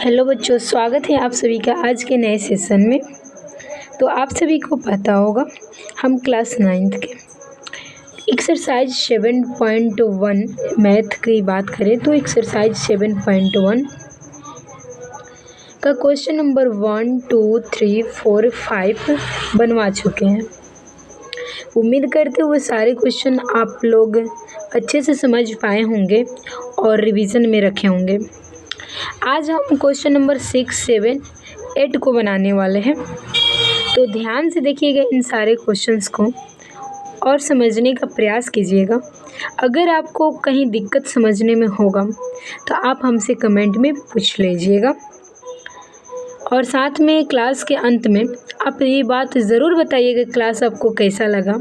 Hello बच्चों, स्वागत है आप सभी का आज के नए सेशन में। तो आप सभी को पता होगा हम क्लास 9th के एक्सरसाइज 7.1 मैथ की बात करें तो एक्सरसाइज 7.1 का क्वेश्चन नंबर 1, 2, 3, 4, 5 बनवा चुके हैं। उम्मीद करते हुए सारे क्वेश्चन आप लोग अच्छे से समझ पाए होंगे और रिवीजन में रखे होंगे। आज हम क्वेश्चन नंबर 6, 7, 8 को बनाने वाले हैं। तो ध्यान से देखिएगा इन सारे क्वेश्चंस को और समझने का प्रयास कीजिएगा। अगर आपको कहीं दिक्कत समझने में होगा तो आप हमसे कमेंट में पूछ लीजिएगा। और साथ में क्लास के अंत में आप ये बात ज़रूर बताइएगा क्लास आपको कैसा लगा।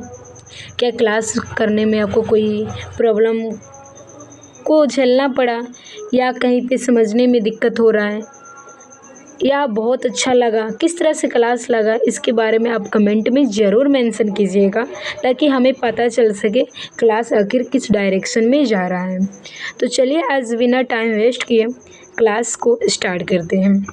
क्या क्लास करने में आपको कोई प्रॉब्लम को झेलना पड़ा या कहीं पे समझने में दिक्कत हो रहा है या बहुत अच्छा लगा, किस तरह से क्लास लगा, इसके बारे में आप कमेंट में ज़रूर मेंशन कीजिएगा ताकि हमें पता चल सके क्लास आखिर किस डायरेक्शन में जा रहा है। तो चलिए आज बिना टाइम वेस्ट किए क्लास को स्टार्ट करते हैं।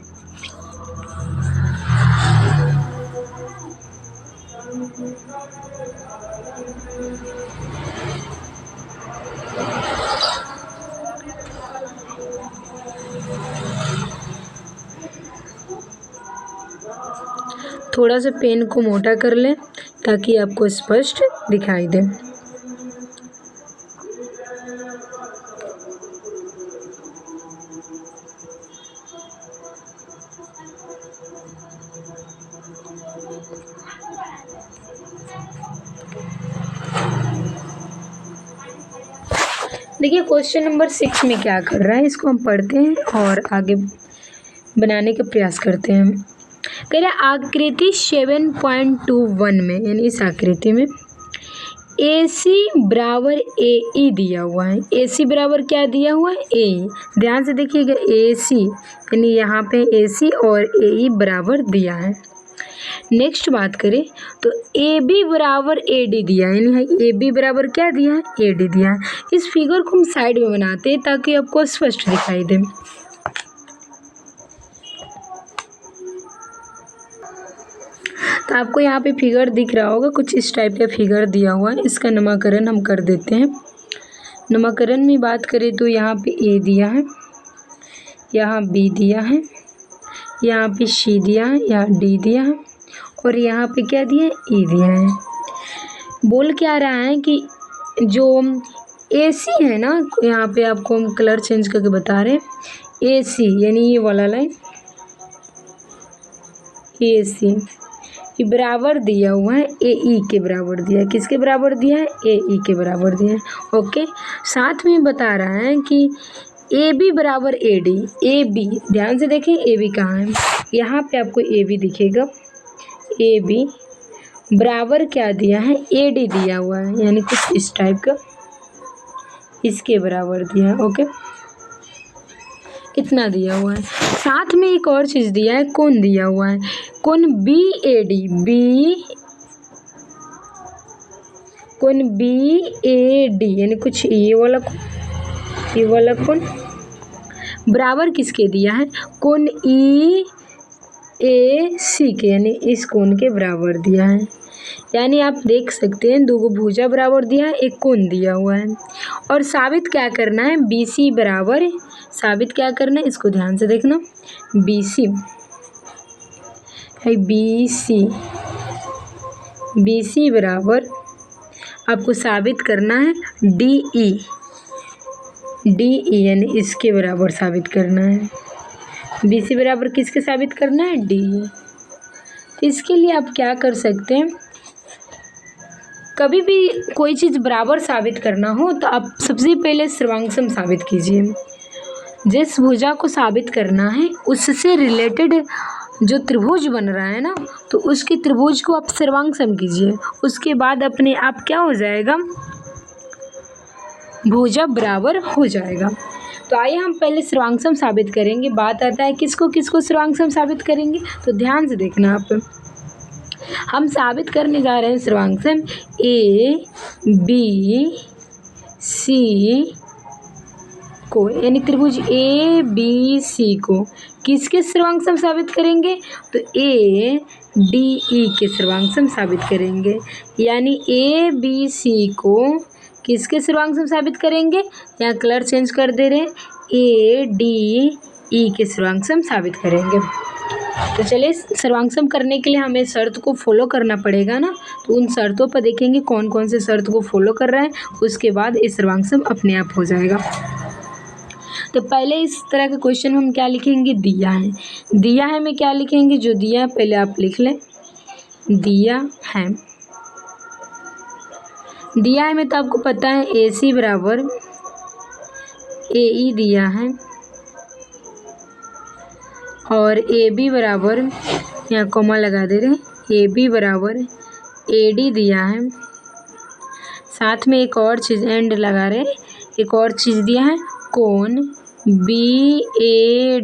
थोड़ा सा पेन को मोटा कर लें ताकि आपको स्पष्ट दिखाई दे। देखिए क्वेश्चन नंबर 6 में क्या कर रहा है, इसको हम पढ़ते हैं और आगे बनाने का प्रयास करते हैं। कह रहे आकृति 7.21 में यानी इस आकृति में AC बराबर AE दिया हुआ है। AC बराबर क्या दिया हुआ है? AE। ध्यान से देखिएगा AC यानी यहाँ पे AC और AE बराबर दिया है। नेक्स्ट बात करें तो AB बराबर AD दिया है, यानी AB बराबर क्या दिया है? AD दिया है। इस फिगर को हम साइड में बनाते हैं ताकि आपको स्पष्ट दिखाई दे। तो आपको यहाँ पे फिगर दिख रहा होगा, कुछ इस टाइप का फिगर दिया हुआ है। इसका नामकरण हम कर देते हैं। नामकरण में बात करें तो यहाँ पे A दिया है, यहाँ B दिया है, यहाँ पे C दिया है, यहाँ D दिया है और यहाँ पे क्या दिया है? E दिया है। बोल क्या रहा है कि जो AC है ना, यहाँ पे आपको हम कलर चेंज करके बता रहे हैं। AC यानी ये वाला लाइन AC ये बराबर दिया हुआ है AE के बराबर दिया है। किसके बराबर दिया है? AE के बराबर दिया है। ओके, साथ में बता रहा है कि AB बराबर AD। AB ध्यान से देखें AB कहाँ है, यहाँ पे आपको AB दिखेगा। AB बराबर क्या दिया है? AD दिया हुआ है, यानी कुछ इस टाइप का इसके बराबर दिया है। ओके, कितना दिया हुआ है। साथ में एक और चीज़ दिया है, कोण दिया हुआ है। कोण BAD कोण BAD यानी कुछ ये वाला कोण बराबर किसके दिया है? कोण EAC के, यानी इस कोण के बराबर दिया है। यानी आप देख सकते हैं दो भुजा बराबर दिया है, एक कोण दिया हुआ है। और साबित क्या करना है? BC बराबर साबित क्या करना है, इसको ध्यान से देखना। BC बराबर आपको साबित करना है DE यानी इसके बराबर साबित करना है। BC बराबर किसके साबित करना है? DE। तो इसके लिए आप क्या कर सकते हैं, कभी भी कोई चीज़ बराबर साबित करना हो तो आप सबसे पहले सर्वांगसम साबित कीजिए। जिस भुजा को साबित करना है उससे रिलेटेड जो त्रिभुज बन रहा है ना, तो उसके त्रिभुज को आप सर्वांगसम कीजिए। उसके बाद अपने आप क्या हो जाएगा? भुजा बराबर हो जाएगा। तो आइए हम पहले सर्वांगसम साबित करेंगे। बात आता है किसको किसको सर्वांगसम साबित करेंगे, तो ध्यान से देखना आप। हम साबित करने जा रहे हैं सर्वांगसम A B C को यानी त्रिभुज ए बी सी को किसके सर्वांग सम साबित करेंगे? तो ए डी ई के सर्वांग सम साबित करेंगे। यानी ए बी सी को किसके सर्वांग सम साबित करेंगे? यहाँ कलर चेंज कर दे रहे, ए डी ई के सर्वांग सम साबित करेंगे। तो चलिए, सर्वांग सम करने के लिए हमें शर्त को फॉलो करना पड़ेगा ना, तो उन शर्तों पर देखेंगे कौन कौन से शर्त को फॉलो कर रहा है, उसके बाद ये सर्वांग सम अपने आप हो जाएगा। तो पहले इस तरह के क्वेश्चन में हम क्या लिखेंगे? दिया है। दिया है में क्या लिखेंगे? जो दिया है पहले आप लिख लें, दिया है। दिया है में तो आपको पता है ए सी बराबर ए ई दिया है और ए बी बराबर, यहाँ कॉमा लगा दे रहे, ए बी बराबर ए डी दिया है। साथ में एक और चीज़ एंड लगा रहे, एक और चीज़ दिया है, कोण बी ए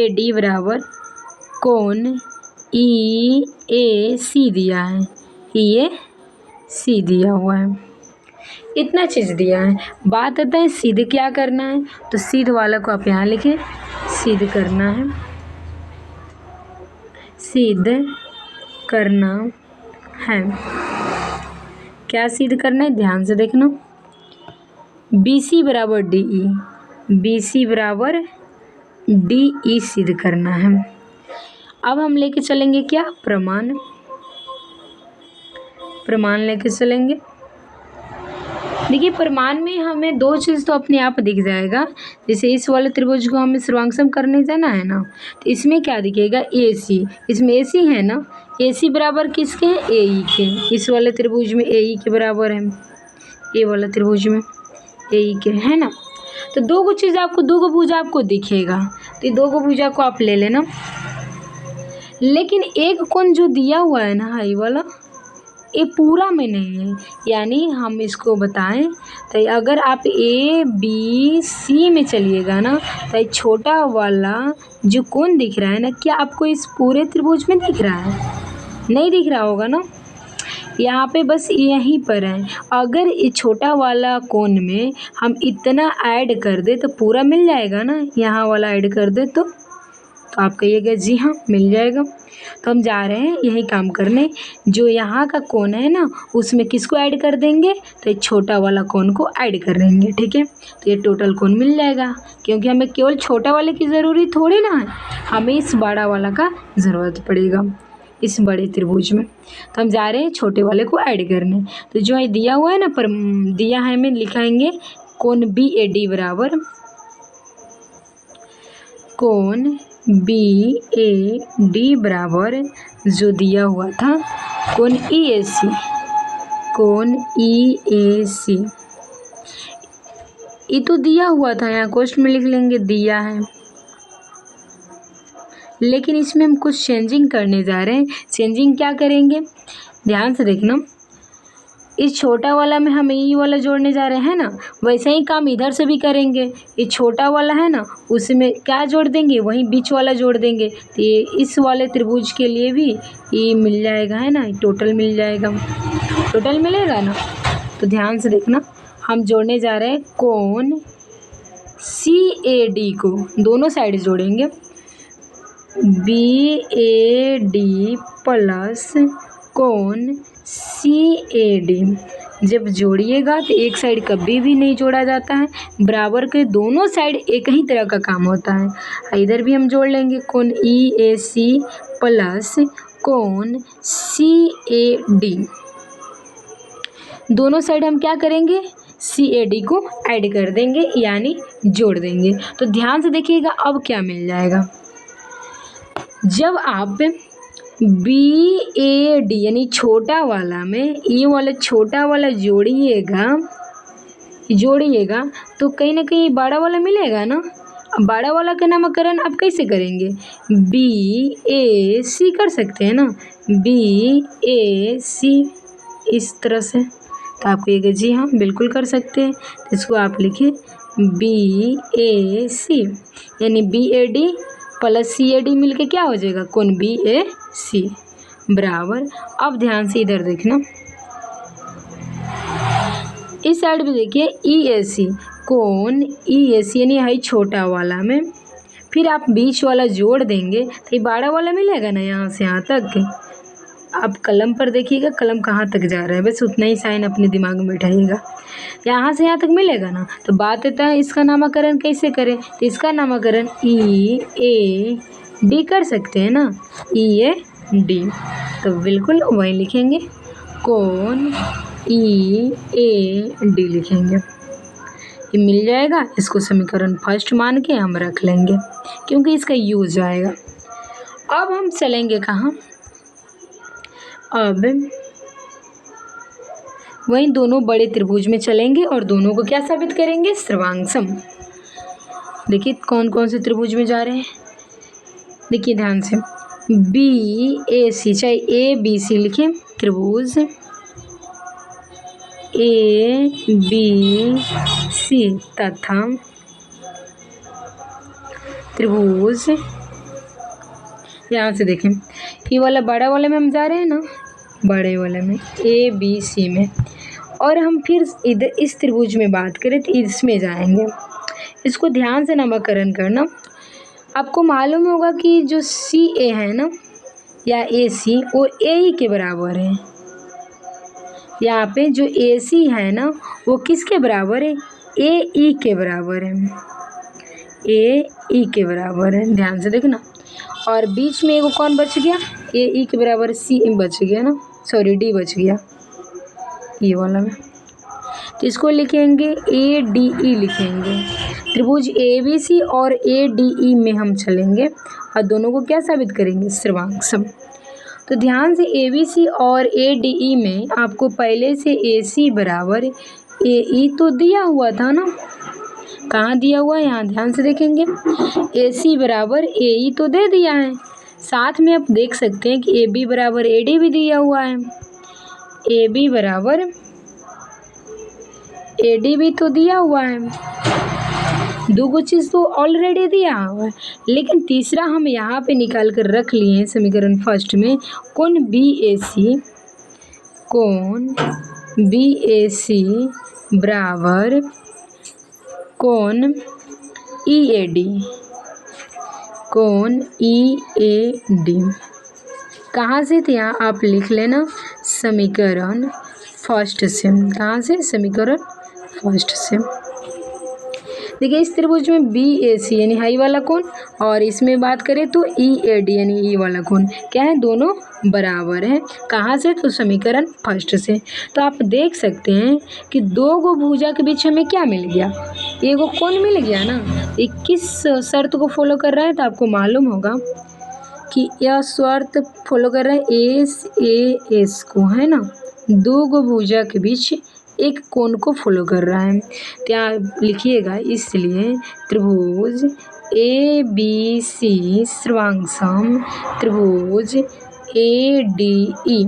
डी बराबर कोण ई ए सी दिया है, ई ए सी दिया हुआ है। इतना चीज़ दिया है। बात आता है सिद्ध क्या करना है, तो सिद्ध वाला को आप यहाँ लिखें, सिद्ध करना है, सिद्ध करना है। क्या सिद्ध करना है? ध्यान से देखना, बी सी बराबर डी ई, बी सी बराबर डी ई सिद्ध करना है। अब हम लेके चलेंगे क्या? प्रमाण। प्रमाण लेके चलेंगे। देखिए, प्रमाण में हमें दो चीज़ तो अपने आप दिख जाएगा। जैसे इस वाले त्रिभुज को हमें सर्वांग सम करने जाना है ना, तो इसमें क्या दिखेगा? ए सी। इसमें ए सी है ना, ए सी बराबर किसके हैं? ए ई के। इस वाले त्रिभुज में ए ई के बराबर है, ए वाला त्रिभुज में ए ई के है ना। तो दो गो चीज़ आपको, दो गो भुजा आपको दिखेगा, तो ये दो गो भुजा को आप ले लेना। लेकिन एक कोण जो दिया हुआ है ना, ये वाला, ये पूरा में नहीं है। यानी हम इसको बताएं तो अगर आप ए बी सी में चलिएगा ना, तो छोटा वाला जो कोण दिख रहा है ना, क्या आपको इस पूरे त्रिभुज में दिख रहा है? नहीं दिख रहा होगा ना, यहाँ पे बस यहीं पर है। अगर ये छोटा वाला कोण में हम इतना ऐड कर दे तो पूरा मिल जाएगा ना, यहाँ वाला ऐड कर दे तो आप कहिएगा जी हाँ मिल जाएगा। तो हम जा रहे हैं यही काम करने, जो यहाँ का कोण है ना उसमें किसको ऐड कर देंगे? तो छोटा वाला कोण को ऐड कर देंगे, ठीक है। तो ये टोटल कोण मिल जाएगा, क्योंकि हमें केवल छोटा वाले की ज़रूरी थोड़ी ना है, हमें इस बड़ा वाला का ज़रूरत पड़ेगा इस बड़े त्रिभुज में। तो हम जा रहे हैं छोटे वाले को ऐड करने। तो जो है दिया हुआ है ना, पर दिया है में लिखाएंगे कोण बी ए डी बराबर कोण बी ए डी बराबर जो दिया हुआ था कोण ई ए सी, कोण ई ए सी। ये तो दिया हुआ था, यहाँ क्वेश्चन में लिख लेंगे दिया है, लेकिन इसमें हम कुछ चेंजिंग करने जा रहे हैं। चेंजिंग क्या करेंगे? ध्यान से देखना, इस छोटा वाला में हम ई वाला जोड़ने जा रहे हैं ना, वैसे ही काम इधर से भी करेंगे। ये छोटा वाला है ना, उसमें क्या जोड़ देंगे? वहीं बीच वाला जोड़ देंगे। तो ये इस वाले त्रिभुज के लिए भी ये मिल जाएगा, है ना, टोटल मिल जाएगा, टोटल मिलेगा ना। तो ध्यान से देखना, हम जोड़ने जा रहे हैं कोण सी ए डी को, दोनों साइड जोड़ेंगे, बी ए डी प्लस कोण सी ए डी। जब जोड़िएगा तो एक साइड कभी भी नहीं जोड़ा जाता है, बराबर के दोनों साइड एक ही तरह का काम होता है। इधर भी हम जोड़ लेंगे कोण ई ए सी प्लस कोण सी ए डी। दोनों साइड हम क्या करेंगे? सी ए डी को ऐड कर देंगे, यानी जोड़ देंगे। तो ध्यान से देखिएगा अब क्या मिल जाएगा। जब आप बी ए डी यानी छोटा वाला में ये वाला छोटा वाला जोड़िएगा तो कहीं ना कहीं बड़ा वाला मिलेगा ना। अब बड़ा वाला का नामकरण आप कैसे करेंगे? बी ए सी कर सकते हैं ना, बी ए सी इस तरह से। तो आप कहिएगा जी हाँ बिल्कुल कर सकते हैं। तो इसको आप लिखिए बी ए सी, यानी B A D plus C A D मिल के क्या हो जाएगा? कोण बी ए सी बराबर। अब ध्यान से इधर देखना, इस साइड भी देखिए ई ए सी, कोण EAC यानी है छोटा वाला में, फिर आप बीच वाला जोड़ देंगे तो ये बड़ा वाला मिलेगा ना यहाँ से यहाँ तक। आप कलम पर देखिएगा कलम कहाँ तक जा रहा है, बस उतना ही साइन अपने दिमाग में बैठाइएगा। यहाँ से यहाँ तक मिलेगा ना, तो बात आता है इसका नामकरण कैसे करें। तो इसका नामकरण EAD कर सकते हैं ना, EAD। तो बिल्कुल वही लिखेंगे, कोण EAD लिखेंगे, ये मिल जाएगा। इसको समीकरण फर्स्ट मान के हम रख लेंगे क्योंकि इसका यूज आएगा। अब हम चलेंगे कहाँ, अब वही दोनों बड़े त्रिभुज में चलेंगे और दोनों को क्या साबित करेंगे, सर्वांगसम। देखिए कौन कौन से त्रिभुज में जा रहे हैं, देखिए ध्यान से, BAC, चाहे ABC लिखें, त्रिभुज ABC तथा त्रिभुज, यहाँ से देखें ये वाला बड़ा वाले में हम जा रहे हैं ना, बड़े वाले में ABC में, और हम फिर इधर इस त्रिभुज में बात करें तो इसमें जाएंगे। इसको ध्यान से नामकरण करना। आपको मालूम होगा कि जो CA है ना या AC वो AE के बराबर है। यहाँ पे जो AC है ना वो किसके बराबर है, AE के बराबर है, AE के बराबर है, ध्यान से देखना। और बीच में एगो कौन बच गया, AE के बराबर C बच गया ना, सॉरी D बच गया ये वाला में, तो इसको लिखेंगे ADE लिखेंगे। त्रिभुज ABC और ADE में हम चलेंगे और दोनों को क्या साबित करेंगे, सर्वांगसम। तो ध्यान से ABC और ADE में आपको पहले से AC बराबर AE तो दिया हुआ था ना, कहाँ दिया हुआ है, यहाँ ध्यान से देखेंगे, AC बराबर AE तो दे दिया है, साथ में आप देख सकते हैं कि AB बराबर AD भी दिया हुआ है, AB बराबर AD भी तो दिया हुआ है, दो चीज़ तो ऑलरेडी दिया हुआ है। लेकिन तीसरा हम यहाँ पे निकाल कर रख लिए हैं समीकरण फर्स्ट में, कोण BAC बराबर कोण EAD, कोण EAD कहाँ से थे, यहाँ आप लिख लेना समीकरण फर्स्ट से, कहाँ से, समीकरण फर्स्ट से। देखिए इस त्रिभुज में BAC यानी हाई वाला कोण और इसमें बात करें तो EAD यानी ई वाला कोण क्या है, दोनों बराबर हैं। कहाँ से, तो समीकरण फर्स्ट से। तो आप देख सकते हैं कि दो गो भुजा के बीच हमें क्या मिल गया, एगो कोण मिल गया ना। ये किस शर्त को फॉलो कर रहा है, तो आपको मालूम होगा कि यह शर्त फॉलो कर रहा है SAS को, है ना, दो गो भुजा के बीच एक कोण को फॉलो कर रहा है। क्या लिखिएगा, इसलिए त्रिभुज ABC सर्वांगसम त्रिभुज ADE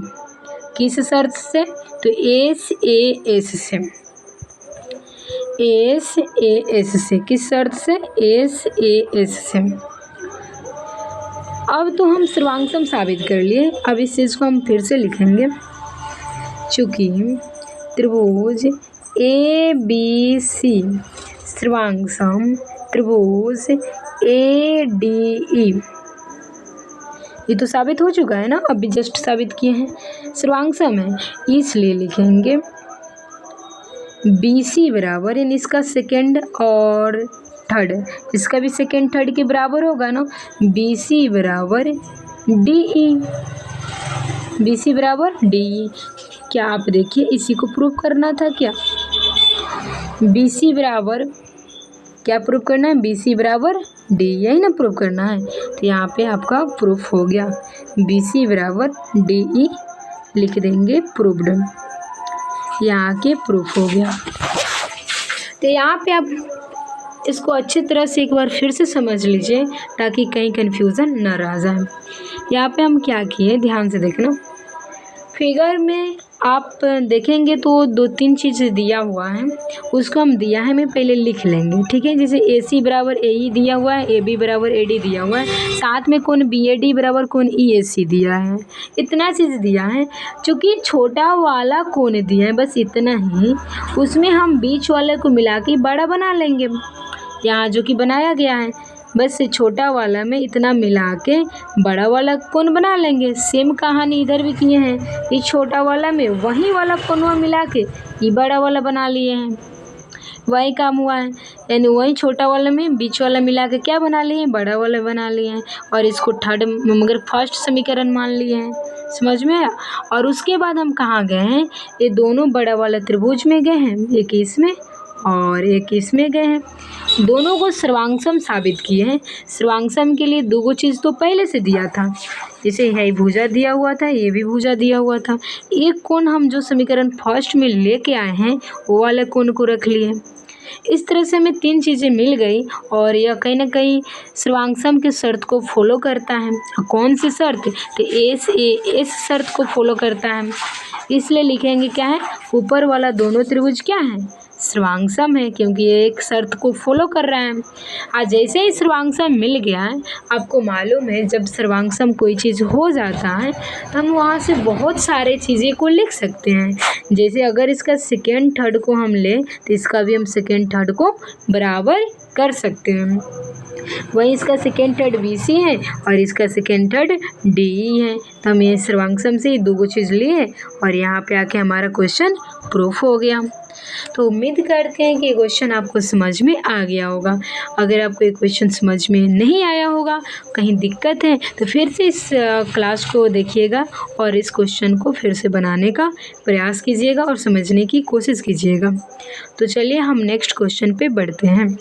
किस शर्त से, तो SAS से, SAS से, किस शर्त से, SAS से। अब तो हम सर्वांगसम साबित कर लिए, अब इस चीज़ को हम फिर से लिखेंगे, चूँकि त्रिभुज ABC सर्वांगसम त्रिभुज ADE ये तो साबित हो चुका है ना, अभी जस्ट साबित किए हैं, सर्वांगसम है, इसलिए लिखेंगे BC बराबर, यानी इसका सेकेंड और थर्ड, इसका भी सेकेंड थर्ड के बराबर होगा ना, BC बराबर DE, BC बराबर DE। क्या आप देखिए इसी को प्रूफ करना था क्या, BC बराबर क्या प्रूफ करना है, BC बराबर D, यही ना प्रूफ करना है। तो यहाँ पे आपका प्रूफ हो गया, BC बराबर DE लिख देंगे, प्रूफ्ड, यहाँ के प्रूफ हो गया। तो यहाँ पे आप इसको अच्छी तरह से एक बार फिर से समझ लीजिए ताकि कहीं कन्फ्यूज़न न रह जाए। यहाँ पे हम क्या किए, ध्यान से देखना, फिगर में आप देखेंगे तो 2-3 चीज़ें दिया हुआ है, उसको हम दिया है में पहले लिख लेंगे, ठीक है। जैसे AC बराबर AE दिया हुआ है, AB बराबर AD दिया हुआ है, साथ में कोण BAD बराबर कोण EAC दिया है, इतना चीज़ दिया है। चूँकि छोटा वाला कोण दिया है बस इतना ही, उसमें हम बीच वाले को मिला के बड़ा बना लेंगे, यहाँ जो कि बनाया गया है। बस छोटा वाला में इतना मिला के बड़ा वाला कोण बना लेंगे। सेम कहानी इधर भी किए हैं, ये छोटा वाला में वही वाला कोणवा मिला के ये बड़ा वाला बना लिए हैं, वही काम हुआ है। यानी वही छोटा वाला में बीच वाला मिला के क्या बना लिए हैं, बड़ा वाला बना लिए हैं, और इसको थर्ड मगर फर्स्ट समीकरण मान लिए हैं। समझ में आया। और उसके बाद हम कहाँ गए हैं, ये दोनों बड़ा वाला त्रिभुज में गए हैं, एक इसमें और एक इसमें गए हैं, दोनों को सर्वांगसम साबित किए हैं। सर्वांगसम के लिए दो चीज़ तो पहले से दिया था, जैसे यही भुजा दिया हुआ था, ये भी भुजा दिया हुआ था। एक कोण हम जो समीकरण फर्स्ट में लेके आए हैं वो वाले कोण को रख लिए। इस तरह से हमें 3 चीज़ें मिल गई, और यह कहीं ना कहीं सर्वांगसम के शर्त को फॉलो करता है। कौन सी शर्त, तो एस शर्त को फॉलो करता है। इसलिए लिखेंगे क्या है, ऊपर वाला दोनों त्रिभुज क्या है, सर्वांगसम है, क्योंकि ये एक शर्त को फॉलो कर रहा है। आज जैसे ही सर्वांगसम मिल गया है, आपको मालूम है जब सर्वांगसम कोई चीज़ हो जाता है तो हम वहाँ से बहुत सारे चीज़ें को लिख सकते हैं। जैसे अगर इसका सेकेंड थर्ड को हम लें तो इसका भी हम सेकेंड थर्ड को बराबर कर सकते हैं। वहीं इसका सेकेंड थर्ड BC है और इसका सेकेंड थर्ड DE है। तो हम ये सर्वांगसम से ही दो चीज़ लिए और यहाँ पे आके हमारा क्वेश्चन प्रूफ हो गया। तो उम्मीद करते हैं कि ये क्वेश्चन आपको समझ में आ गया होगा। अगर आपको ये क्वेश्चन समझ में नहीं आया होगा, कहीं दिक्कत है, तो फिर से इस क्लास को देखिएगा और इस क्वेश्चन को फिर से बनाने का प्रयास कीजिएगा और समझने की कोशिश कीजिएगा। तो चलिए हम नेक्स्ट क्वेश्चन पे बढ़ते हैं।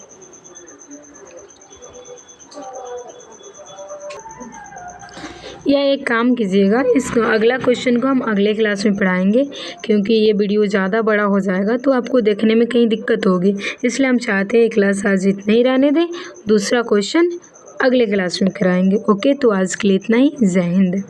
या एक काम कीजिएगा, इस अगला क्वेश्चन को हम अगले क्लास में पढ़ाएंगे, क्योंकि ये वीडियो ज़्यादा बड़ा हो जाएगा तो आपको देखने में कहीं दिक्कत होगी। इसलिए हम चाहते हैं क्लास आज इतना ही रहने दें, दूसरा क्वेश्चन अगले क्लास में कराएंगे। ओके, तो आज के लिए इतना ही। जय हिंद।